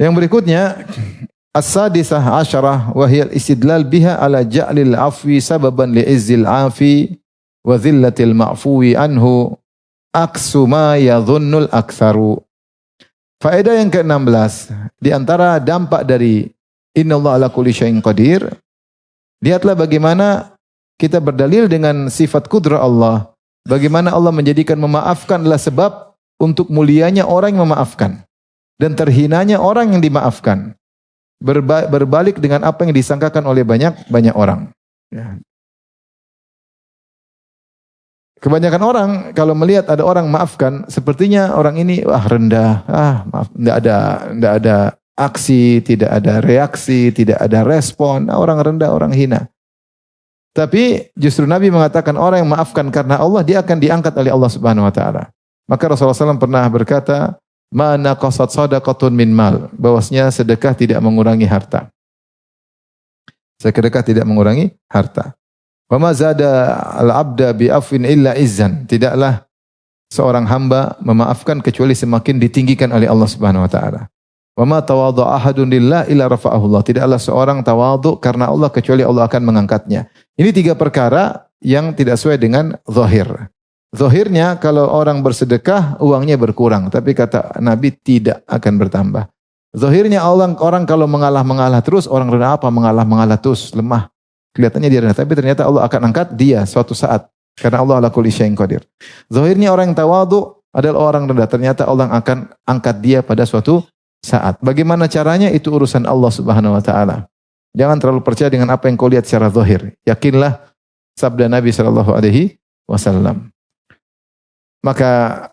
Yang berikutnya as-sadisah asyarah wa hiya al-istidlal biha ala ja'lil afwi sababan li'izzil afi wa dhillatil ma'fuwi anhu aksu ma yadhunnul aktsaru. Faedah yang ke-16, di antara dampak dari innallaha ala kulli syai'in qadir, lihatlah bagaimana kita berdalil dengan sifat kudrah Allah. Bagaimana Allah menjadikan memaafkan adalah sebab untuk mulianya orang yang memaafkan dan terhinanya orang yang dimaafkan. Berbalik dengan apa yang disangkakan oleh banyak orang. Ya. Kebanyakan orang kalau melihat ada orang maafkan, sepertinya orang ini rendah, maaf, enggak ada aksi, tidak ada reaksi, tidak ada respon, orang rendah, orang hina. Tapi justru Nabi mengatakan orang yang maafkan karena Allah, dia akan diangkat oleh Allah Subhanahu wa taala. Maka Rasulullah SAW pernah berkata, "Ma naqasat shadaqatun min mal." Bahwasanya sedekah tidak mengurangi harta. Sedekah tidak mengurangi harta. Wa ma zada al-'abda bi afwin illa izzan. Tidaklah seorang hamba memaafkan kecuali semakin ditinggikan oleh Allah Subhanahu wa taala. Wa ma tawadha ahadun lillah illa rafa'ahu Allah. Tidaklah seorang tawadhu karena Allah kecuali Allah akan mengangkatnya. Ini 3 perkara yang tidak sesuai dengan zahir. Zahirnya kalau orang bersedekah uangnya berkurang, tapi kata Nabi tidak akan bertambah. Zahirnya orang kalau mengalah terus, orang rendah apa mengalah terus, lemah. Kelihatannya dia rendah, tapi ternyata Allah akan angkat dia suatu saat. Karena Allah ala kulli syai'in qadir. Zahirnya orang yang tawadhu adalah orang rendah, ternyata Allah akan angkat dia pada suatu saat. Bagaimana caranya itu urusan Allah Subhanahu wa taala. Jangan terlalu percaya dengan apa yang kau lihat secara zahir. Yakinlah sabda Nabi sallallahu alaihi wasallam. Maka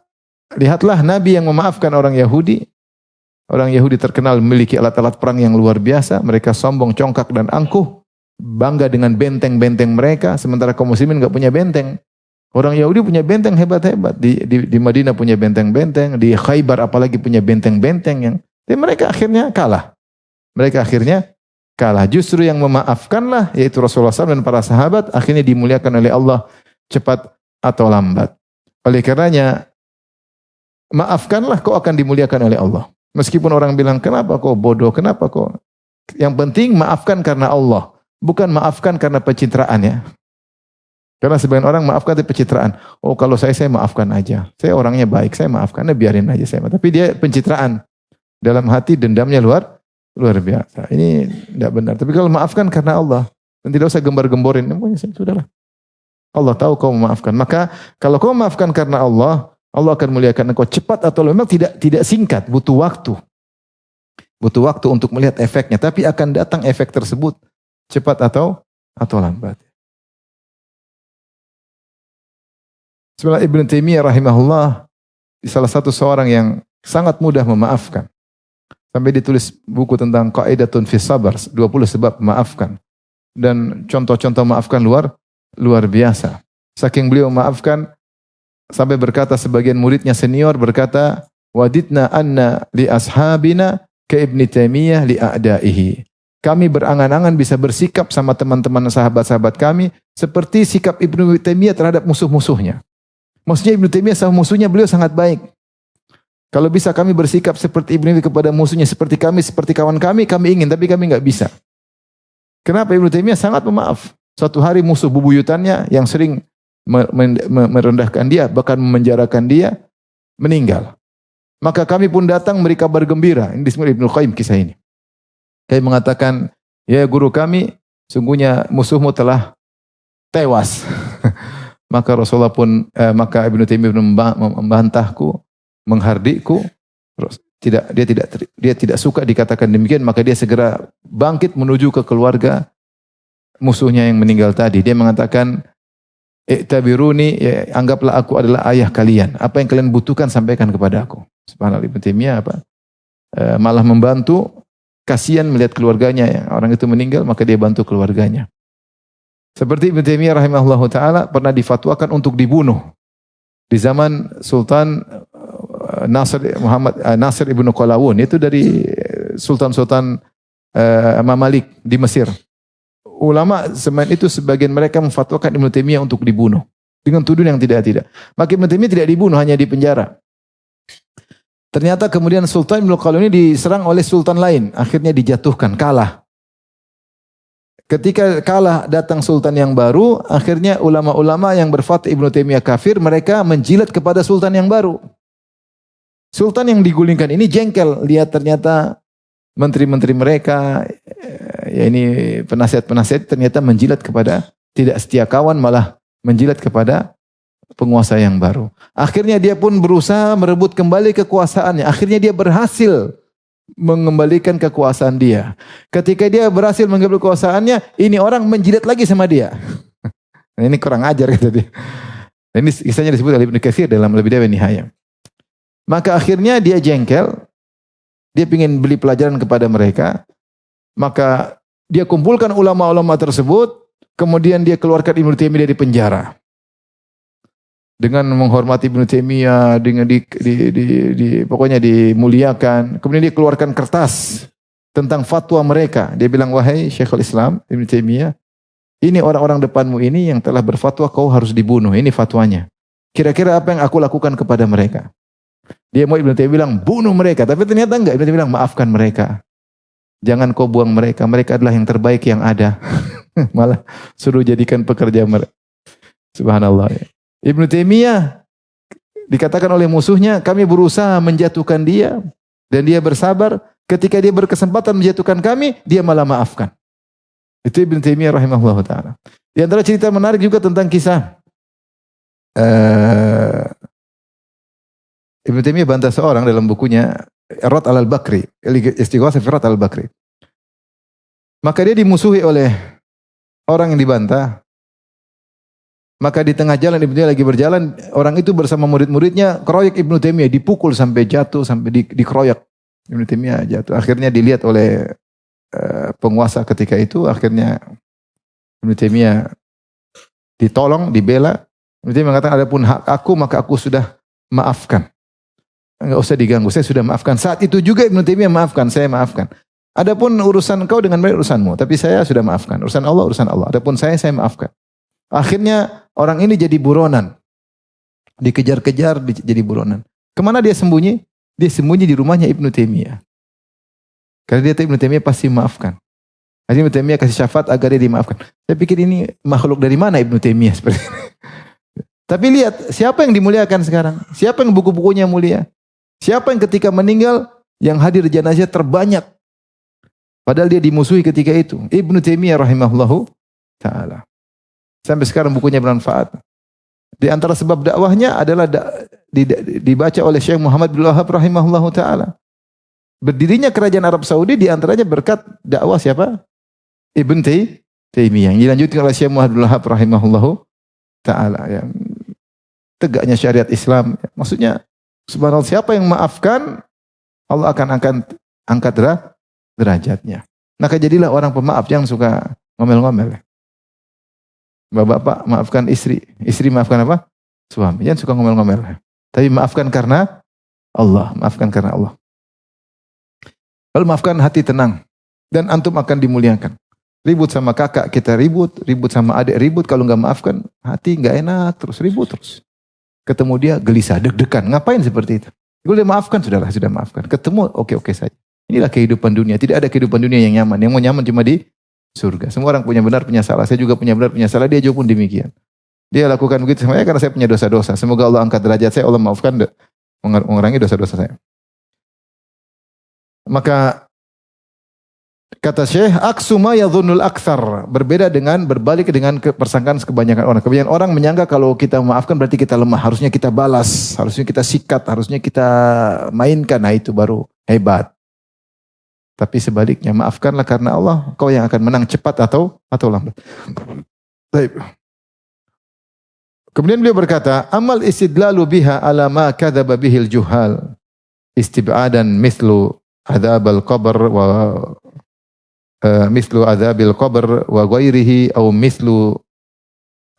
lihatlah Nabi yang memaafkan orang Yahudi. Orang Yahudi terkenal memiliki alat-alat perang yang luar biasa. Mereka sombong, congkak dan angkuh. Bangga dengan benteng-benteng mereka. Sementara kaum muslimin enggak punya benteng. Orang Yahudi punya benteng hebat-hebat. Di Madinah punya benteng-benteng. Di Khaybar apalagi punya benteng-benteng yang. Dan mereka akhirnya kalah. Justru yang memaafkanlah yaitu Rasulullah SAW dan para sahabat akhirnya dimuliakan oleh Allah cepat atau lambat. Oleh karenanya maafkanlah kau akan dimuliakan oleh Allah. Meskipun orang bilang kenapa kau bodoh, kenapa kau. Yang penting maafkan karena Allah, bukan maafkan karena pencitraan ya. Karena sebagian orang maafkan itu pencitraan. Oh kalau saya maafkan aja. Saya orangnya baik, saya maafkan, biarin aja saya. Tapi dia pencitraan. Dalam hati dendamnya luar biasa. Ini tidak benar. Tapi kalau maafkan karena Allah dan tidak usah gembar-gemborin, sudahlah. Allah tahu kau memaafkan. Maka kalau kau memaafkan karena Allah, Allah akan muliakan engkau cepat atau memang tidak singkat, butuh waktu. Butuh waktu untuk melihat efeknya, tapi akan datang efek tersebut cepat atau lambat. Sebenarnya Ibnu Taimiyah rahimahullah salah satu seorang yang sangat mudah memaafkan. Sampai ditulis buku tentang Qaidatun fi Sabar, 20 sebab memaafkan. Dan contoh-contoh maafkan luar biasa. Saking beliau memaafkan sampai berkata sebagian muridnya senior berkata, "Wadidna anna li ashabina ka Ibnu Taimiyah li a'daihi." Kami berangan-angan bisa bersikap sama teman-teman sahabat-sahabat kami seperti sikap Ibnu Taimiyah terhadap musuh-musuhnya. Maksudnya Ibnu Taimiyah sama musuhnya beliau sangat baik. Kalau bisa kami bersikap seperti Ibnu Taimiyah kepada musuhnya seperti kawan kami ingin tapi kami enggak bisa. Kenapa? Ibnu Taimiyah sangat pemaaf. Suatu hari musuh bubuyutannya yang sering merendahkan dia, bahkan memenjarakan dia, meninggal. Maka kami pun datang memberi kabar gembira. Ini disebut Ibnu Qayyim kisah ini. Kami mengatakan, ya guru kami, sungguhnya musuhmu telah tewas. Maka Rasulullah pun, maka Ibnu Taimiyah membantahku, menghardikku. Dia tidak suka dikatakan demikian, maka dia segera bangkit menuju ke keluarga musuhnya yang meninggal tadi. Dia mengatakan, "I'tabiruni, ya, anggaplah aku adalah ayah kalian. Apa yang kalian butuhkan sampaikan kepada aku." Subhanallah, Ibnu Taimiyah malah membantu, kasihan melihat keluarganya, orang itu meninggal, maka dia bantu keluarganya. Seperti Ibnu Taimiyah rahimahullahu taala pernah difatwakan untuk dibunuh di zaman Sultan Nasir Ibnu Qalawun, itu dari sultan-sultan Mamalik di Mesir. Ulama zaman itu sebagian mereka memfatwakan Ibnu Taimiyah untuk dibunuh dengan tuduhan yang tidak. Maka Ibnu Taimiyah tidak dibunuh, hanya dipenjara. Ternyata kemudian Sultan Ibnu Qalawun ini diserang oleh sultan lain, akhirnya dijatuhkan, kalah. Ketika kalah datang sultan yang baru, akhirnya ulama-ulama yang berfatwa Ibnu Taimiyah kafir, mereka menjilat kepada sultan yang baru. Sultan yang digulingkan ini jengkel, lihat ternyata menteri-menteri mereka, ya ini penasihat-penasihat ternyata menjilat kepada tidak setia kawan, malah menjilat kepada penguasa yang baru. Akhirnya dia pun berusaha merebut kembali kekuasaannya. Akhirnya dia berhasil mengembalikan kekuasaan dia. Ketika dia berhasil mengambil kekuasaannya, ini orang menjilat lagi sama dia. Nah, ini kurang ajar kata dia. Ini kisahnya disebut oleh Ibnu Katsir dalam Al-Bidayah wa Nihayah. Maka akhirnya dia jengkel, dia ingin beli pelajaran kepada mereka, maka dia kumpulkan ulama-ulama tersebut, kemudian dia keluarkan Ibnu Taimiyah dari penjara. Dengan menghormati Ibnu Taimiyah, dengan pokoknya dimuliakan. Kemudian dia keluarkan kertas tentang fatwa mereka. Dia bilang, wahai Syekhul Islam Ibnu Taimiyah, ini orang-orang depanmu ini yang telah berfatwa kau harus dibunuh. Ini fatwanya. Kira-kira apa yang aku lakukan kepada mereka? Dia mau Ibnu Taimiyah bilang bunuh mereka, tapi ternyata enggak. Ibnu Taimiyah bilang maafkan mereka. Jangan kau buang mereka, mereka adalah yang terbaik yang ada. Malah suruh jadikan pekerja mereka. Subhanallah. Ibnu Taimiyah dikatakan oleh musuhnya, kami berusaha menjatuhkan dia dan dia bersabar. Ketika dia berkesempatan menjatuhkan kami, dia malah maafkan. Itu Ibnu Taimiyah rahimahullah ta'ala. Di antara cerita menarik juga tentang kisah Ibnu Taimiyah bantah seorang dalam bukunya Rad al-Bakri, Istighatsah fi Rad al-Bakri. Maka dia dimusuhi oleh orang yang dibantah. Maka di tengah jalan Ibnu Taimiyah lagi berjalan, orang itu bersama murid-muridnya keroyak Ibnu Taimiyah, dipukul sampai jatuh, sampai dikeroyak. Ibnu Taimiyah jatuh. Akhirnya dilihat oleh penguasa ketika itu, akhirnya Ibnu Taimiyah ditolong, dibela. Ibnu Taimiyah mengatakan, adapun hak aku maka aku sudah maafkan. Enggak usah diganggu, saya sudah maafkan. Saat itu juga Ibnu Taimiyah maafkan, saya maafkan. Adapun urusan kau dengan mereka urusanmu, tapi saya sudah maafkan. Urusan Allah. Adapun saya maafkan. Akhirnya orang ini jadi buronan. Dikejar-kejar, jadi buronan. Kemana dia sembunyi? Dia sembunyi di rumahnya Ibnu Taimiyah. Karena dia tahu Ibnu Taimiyah pasti maafkan. Akhirnya Ibnu Taimiyah kasih syafaat agar dia dimaafkan. Saya pikir ini makhluk dari mana Ibnu Taimiyah seperti ini. Tapi lihat, siapa yang dimuliakan sekarang? Siapa yang buku-bukunya mulia? Siapa yang ketika meninggal, yang hadir jenazah terbanyak? Padahal dia dimusuhi ketika itu. Ibnu Taimiyah rahimahullahu ta'ala. Sampai sekarang bukunya bermanfaat. Di antara sebab dakwahnya adalah dibaca oleh Syekh Muhammad bin Wahab rahimahullahu ta'ala. Berdirinya kerajaan Arab Saudi di antaranya berkat dakwah siapa? Ibnu Taimiyah. Yang dilanjutkan oleh Syekh Muhammad bin Wahab rahimahullahu ta'ala. Yang tegaknya syariat Islam. Maksudnya, subhanallah, siapa yang maafkan, Allah akan angkat derajatnya. Maka jadilah orang pemaaf, jangan suka ngomel-ngomel. Bapak-bapak maafkan istri maafkan apa? Suami. Jangan suka ngomel-ngomel. Tapi maafkan karena Allah. Maafkan karena Allah. Lalu maafkan, hati tenang. Dan antum akan dimuliakan. Ribut sama kakak kita ribut sama adik ribut. Kalau nggak maafkan, hati nggak enak terus, ribut terus. Ketemu dia gelisah, deg-degan. Ngapain seperti itu? Gue udah maafkan, sudah maafkan. Ketemu, oke saja. Inilah kehidupan dunia. Tidak ada kehidupan dunia yang nyaman. Yang mau nyaman cuma di surga. Semua orang punya benar, punya salah. Saya juga punya benar, punya salah. Dia juga pun demikian. Dia lakukan begitu sama saya karena saya punya dosa-dosa. Semoga Allah angkat derajat saya. Allah maafkan, mengurangi dosa-dosa saya. Maka kata Syekh, aksuma yadhunnul aktsar, berbalik dengan persangkaan kebanyakan orang. Kebanyakan orang menyangka kalau kita memaafkan berarti kita lemah, harusnya kita balas, harusnya kita sikat, harusnya kita mainkan. Nah, itu baru hebat. Tapi sebaliknya, maafkanlah karena Allah, kau yang akan menang cepat atau lambat. Baik. Kemudian beliau berkata, amal istidlalu biha ala ma kadzaba bihil juhal istib'adan mithlu adzabal qabr wa mislu adzabil qabr wa ghairihi aw mislu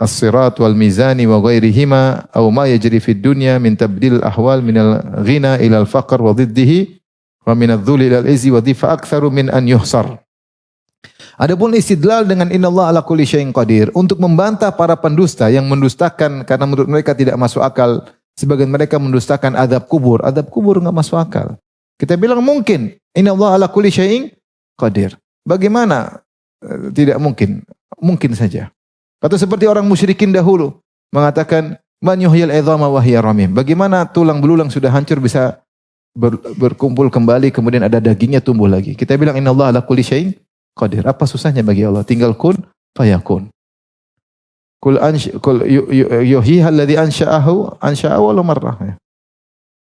as-sirat wal mizani wa ghairihima aw ma yajri fid dunya min tabdil ahwal min al-ghina ila al-faqr wa dhiddihi wa min adh-dhulli ila al-izzi wa dhifa aktsaru min an yuhsar. Adapun istidlal dengan innallaha ala kulli syai'in qadir untuk membantah para pendusta yang mendustakan karena menurut mereka tidak masuk akal. Sebagian mereka mendustakan azab kubur. Azab kubur enggak masuk akal. Kita bilang mungkin. Innallaha ala kulli syai'in qadir. Bagaimana tidak mungkin? Mungkin saja. Atau seperti orang musyrikin dahulu mengatakan man yuhyil idhama wa hiya ramim. Bagaimana tulang belulang sudah hancur bisa berkumpul kembali kemudian ada dagingnya tumbuh lagi. Kita bilang innallaha ala kulli syai'in qadir. Apa susahnya bagi Allah? Tinggal kun fayakun. Kul yuhyiha alladhi ansha'a awwala marrah.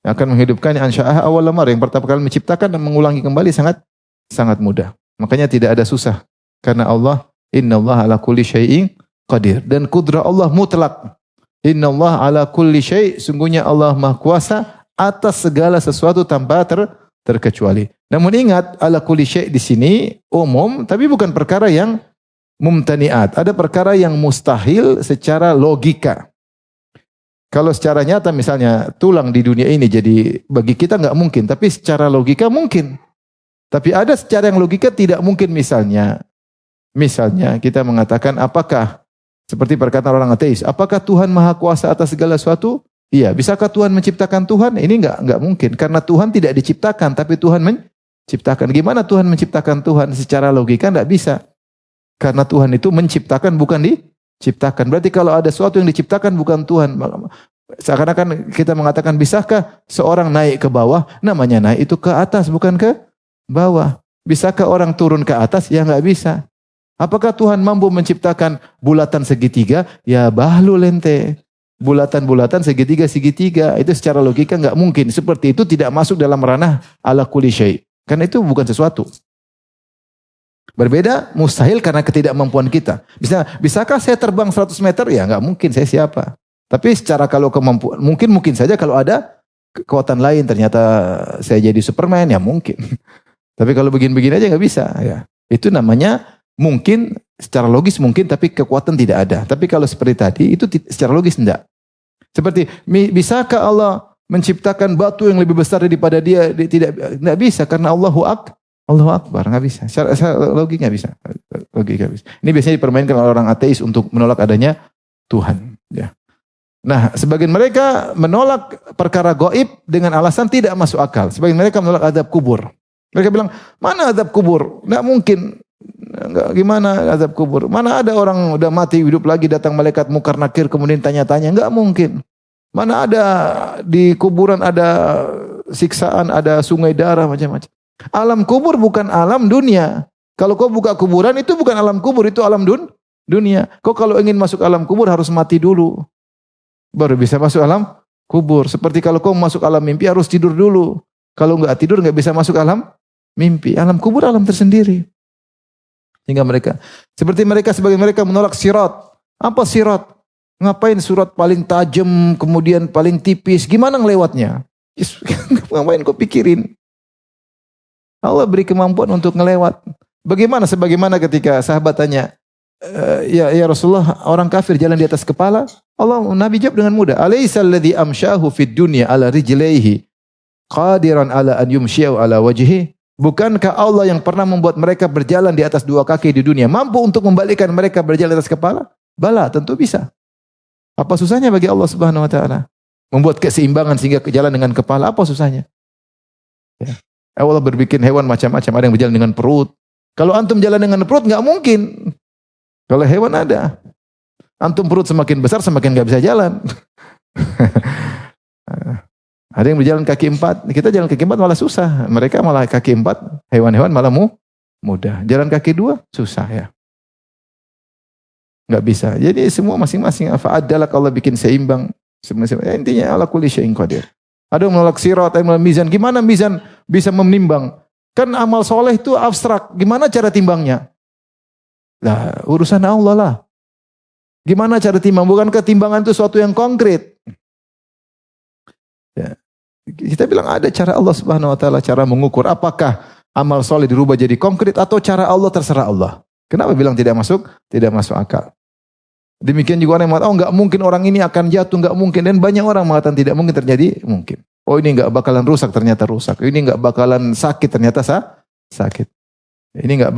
Yang akan menghidupkannya ansha'aha awwala marrah. Yang pertama kali menciptakan dan mengulangi kembali sangat mudah. Makanya tidak ada susah. Karena Allah, innallaha ala kulli syai'in qadir. Dan kudrah Allah mutlak. Innallaha ala kulli syai', sungguhnya Allah Maha Kuasa atas segala sesuatu tanpa terkecuali. Namun ingat, ala kulli syai' di sini umum, tapi bukan perkara yang mumtani'at. Ada perkara yang mustahil secara logika. Kalau secara nyata misalnya tulang di dunia ini jadi bagi kita enggak mungkin, tapi secara logika mungkin. Tapi ada secara yang logika tidak mungkin misalnya kita mengatakan apakah seperti perkataan orang ateis, apakah Tuhan Maha Kuasa atas segala sesuatu? Iya, bisakah Tuhan menciptakan Tuhan? Ini enggak mungkin karena Tuhan tidak diciptakan tapi Tuhan menciptakan. Gimana Tuhan menciptakan Tuhan? Secara logika enggak bisa. Karena Tuhan itu menciptakan bukan diciptakan. Berarti kalau ada sesuatu yang diciptakan bukan Tuhan. Seakan-akan kita mengatakan bisakah seorang naik ke bawah? Namanya naik itu ke atas bukan ke bawah. Bisakah orang turun ke atas? Ya enggak bisa. Apakah Tuhan mampu menciptakan bulatan segitiga? Ya bahlul ente. Bulatan-bulatan segitiga-segitiga. Itu secara logika enggak mungkin. Seperti itu tidak masuk dalam ranah ala kulli syai'. Karena itu bukan sesuatu. Berbeda mustahil karena ketidakmampuan kita. Bisakah saya terbang 100 meter? Ya enggak mungkin, saya siapa? Tapi secara kalau kemampuan, mungkin saja kalau ada kekuatan lain. Ternyata saya jadi Superman, ya mungkin. Tapi kalau begini-begini aja enggak bisa. Ya. Itu namanya mungkin, secara logis mungkin, tapi kekuatan tidak ada. Tapi kalau seperti tadi, itu secara logis enggak. Seperti, bisakah Allah menciptakan batu yang lebih besar daripada dia? Tidak bisa, karena Allahu Akbar, nggak bisa. Secara logika nggak bisa. Logika bisa. Ini biasanya dipermainkan oleh orang ateis untuk menolak adanya Tuhan. Ya. Nah, sebagian mereka menolak perkara gaib dengan alasan tidak masuk akal. Sebagian mereka menolak azab kubur. Mereka bilang, mana azab kubur? Nggak mungkin. Nggak, gimana azab kubur? Mana ada orang udah mati hidup lagi datang malaikat mungkar nakir kemudian tanya-tanya? Nggak mungkin. Mana ada di kuburan ada siksaan, ada sungai darah macam-macam. Alam kubur bukan alam dunia. Kalau kau buka kuburan itu bukan alam kubur, itu alam dunia. Kau kalau ingin masuk alam kubur harus mati dulu. Baru bisa masuk alam kubur. Seperti kalau kau masuk alam mimpi harus tidur dulu. Kalau enggak tidur enggak bisa masuk alam mimpi. Alam kubur alam tersendiri. Sehingga sebagai mereka menolak sirat. Apa sirat? Ngapain surat paling tajam kemudian paling tipis? Gimana ngelewatnya? Ngapain kau pikirin? Allah beri kemampuan untuk ngelewat. Sebagaimana ketika sahabat tanya, ya Rasulullah, orang kafir jalan di atas kepala? Nabi jawab dengan mudah. Alaisa alladhi amsyahu fid dunya ala rijlaihi qadiran ala an yumsyi'u ala wajhi? Bukankah Allah yang pernah membuat mereka berjalan di atas dua kaki di dunia mampu untuk membalikkan mereka berjalan di atas kepala? Bala, tentu bisa. Apa susahnya bagi Allah Subhanahu wa taala? Membuat keseimbangan sehingga jalan dengan kepala, apa susahnya? Ya. Allah berbikin hewan macam-macam, ada yang berjalan dengan perut. Kalau antum jalan dengan perut nggak mungkin. Kalau hewan ada. Antum perut semakin besar semakin nggak bisa jalan. Ada yang berjalan kaki 4, kita jalan kaki 4 malah susah. Mereka malah kaki 4, hewan-hewan malah mudah. Jalan kaki 2 susah ya. Nggak bisa. Jadi semua masing-masing fa'adalak, Allah bikin seimbang. Ya, intinya ala kulli syai'in qadir. Ada yang menolak sirat, ada yang menolak mizan. Gimana mizan bisa menimbang? Kan amal soleh itu abstrak. Gimana cara timbangnya? Lah, urusan Allah lah. Gimana cara timbang? Bukankah timbangan itu suatu yang konkret? Ya. Kita bilang ada cara Allah Subhanahu wa taala cara mengukur apakah amal soleh dirubah jadi konkret atau cara Allah, terserah Allah. Kenapa bilang tidak masuk? Tidak masuk akal. Demikian juga orang yang mengatakan, enggak mungkin orang ini akan jatuh, enggak mungkin. Dan banyak orang mengatakan tidak mungkin terjadi, mungkin. Oh ini enggak bakalan rusak, ternyata rusak. Ini enggak bakalan sakit, ternyata sakit. Ini enggak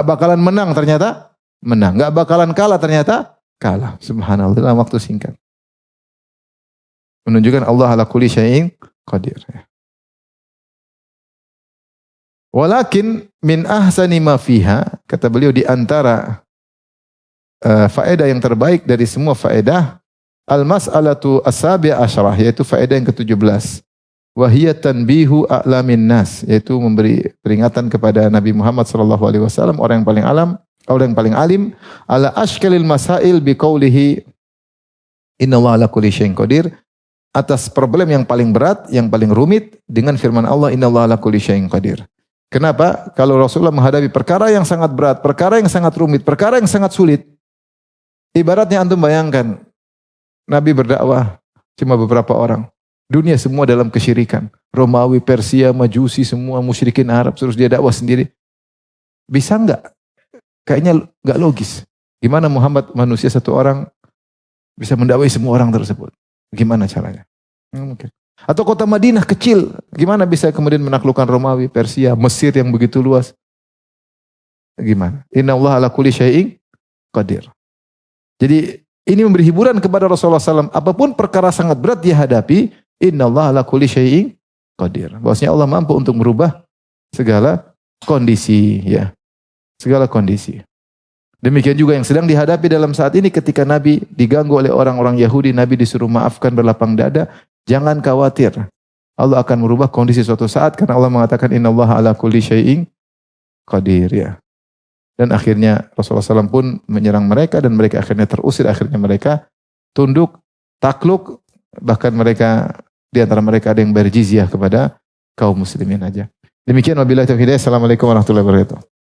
bakalan menang, ternyata menang. Enggak bakalan kalah, ternyata kalah. Subhanallah, dalam waktu singkat. Menunjukkan Allah ala kulli syai'in qadir. Walakin min ahsani ma fiha, kata beliau, di antara faedah yang terbaik dari semua faedah, al-mas'alatu as-sabi'a asyarah, yaitu faedah yang ke-17. Wa hiya tanbihu a'lamin nas, yaitu memberi peringatan kepada Nabi Muhammad sallallahu alaihi wasallam, orang yang paling alim, ala ashkalil masail biqaulihi innallaha ala kulli syai'in qadir, atas problem yang paling berat, yang paling rumit dengan firman Allah innallaha ala kulli syai'in qadir. Kenapa? Kalau Rasulullah menghadapi perkara yang sangat berat, perkara yang sangat rumit, perkara yang sangat sulit, ibaratnya antum bayangkan, Nabi berdakwah cuma beberapa orang. Dunia semua dalam kesyirikan. Romawi, Persia, Majusi, semua musyrikin Arab, terus dia dakwah sendiri. Bisa enggak? Kayaknya enggak logis. Gimana Muhammad, manusia satu orang, bisa mendakwai semua orang tersebut? Gimana caranya? Mungkin. Atau kota Madinah kecil, gimana bisa kemudian menaklukkan Romawi, Persia, Mesir yang begitu luas? Gimana? Inna Allah ala kulli syai'in qadir. Jadi ini memberi hiburan kepada Rasulullah SAW. Apapun perkara sangat berat dia hadapi, innallaha ala kulli syai'in qadir. Bahwasanya Allah mampu untuk merubah segala kondisi, ya. Segala kondisi. Demikian juga yang sedang dihadapi dalam saat ini ketika Nabi diganggu oleh orang-orang Yahudi, Nabi disuruh maafkan berlapang dada, jangan khawatir. Allah akan merubah kondisi suatu saat karena Allah mengatakan innallaha ala kulli syai'in qadir, ya. Dan akhirnya Rasulullah SAW pun menyerang mereka dan mereka akhirnya terusir. Akhirnya mereka tunduk, takluk. Bahkan mereka, di antara mereka ada yang bayar jizyah kepada kaum muslimin aja. Demikian wabillahi taufiq hidayah. Assalamualaikum warahmatullahi wabarakatuh.